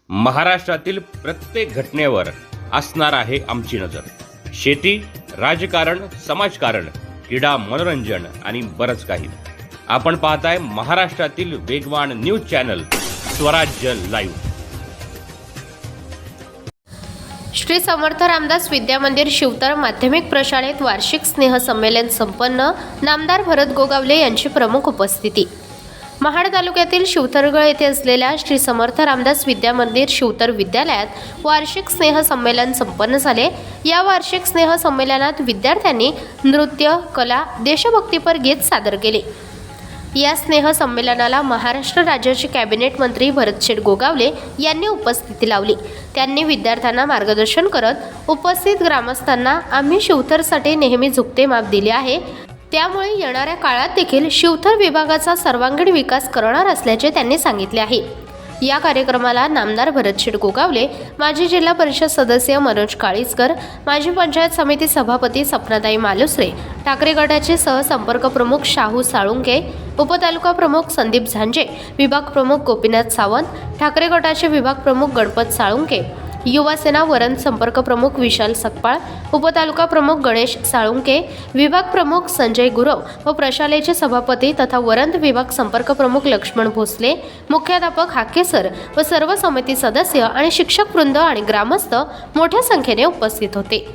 महाराष्ट्रातील प्रत्येक घटनेवर असणार आहे आमची नजर। शेती, राजकारण, समाजकारण, क्रीडा, मनोरंजन आणि बरंच काही। आपण पाहताय महाराष्ट्रातील वेगवान न्यूज चॅनल स्वराज्य लाईव्ह। श्री समर्थ रामदास विद्या मंदिर शिवतर माध्यमिक प्रशालेत वार्षिक स्नेह संमेलन संपन्न। नामदार भरत गोगावले यांची प्रमुख उपस्थिती। महाड तालुक्यातील शिवतरगळ येथे असलेल्या श्री समर्थ रामदास विद्या मंदिर शिवतर विद्यालयात वार्षिक स्नेह संमेलन संपन्न झाले। या वार्षिक स्नेह संमेलनात विद्यार्थ्यांनी नृत्य, कला, देशभक्तीपर गीत सादर केले। या स्नेह संमेलनाला महाराष्ट्र राज्याचे कॅबिनेट मंत्री भरतशेठ गोगावले यांनी उपस्थिती लावली। त्यांनी विद्यार्थ्यांना मार्गदर्शन करत उपस्थित ग्रामस्थांना आम्ही शिवथरसाठी नेहमी झुकते माप दिले आहे, त्यामुळे येणाऱ्या काळात देखील शिवथर विभागाचा सर्वांगीण विकास करणार असल्याचे त्यांनी सांगितले आहे। या कार्यक्रमाला नामदार भरतशेठ गोगावले, माजी जिल्हा परिषद सदस्य मनोज काळीजकर, माजी पंचायत समिती सभापती सपनाताई मालुसरे, ठाकरे गटाचे सहसंपर्क प्रमुख शाहू साळुंके, उपतालुका प्रमुख संदीप झांजे, विभाग प्रमुख गोपीनाथ सावंत, ठाकरे गटाचे विभाग प्रमुख गणपत साळुंके, युवा सेना वरण संपर्क प्रमुख विशाल सकपाळ, उपतालुका प्रमुख गणेश साळुंके, विभाग प्रमुख संजय गुरव व प्रशालेचे सभापती तथा वरंत विभाग संपर्क प्रमुख लक्ष्मण भोसले, मुख्याध्यापक हाकेसर व सर्व समिती सदस्य आणि शिक्षक वृंद आणि ग्रामस्थ मोठ्या संख्येने उपस्थित होते।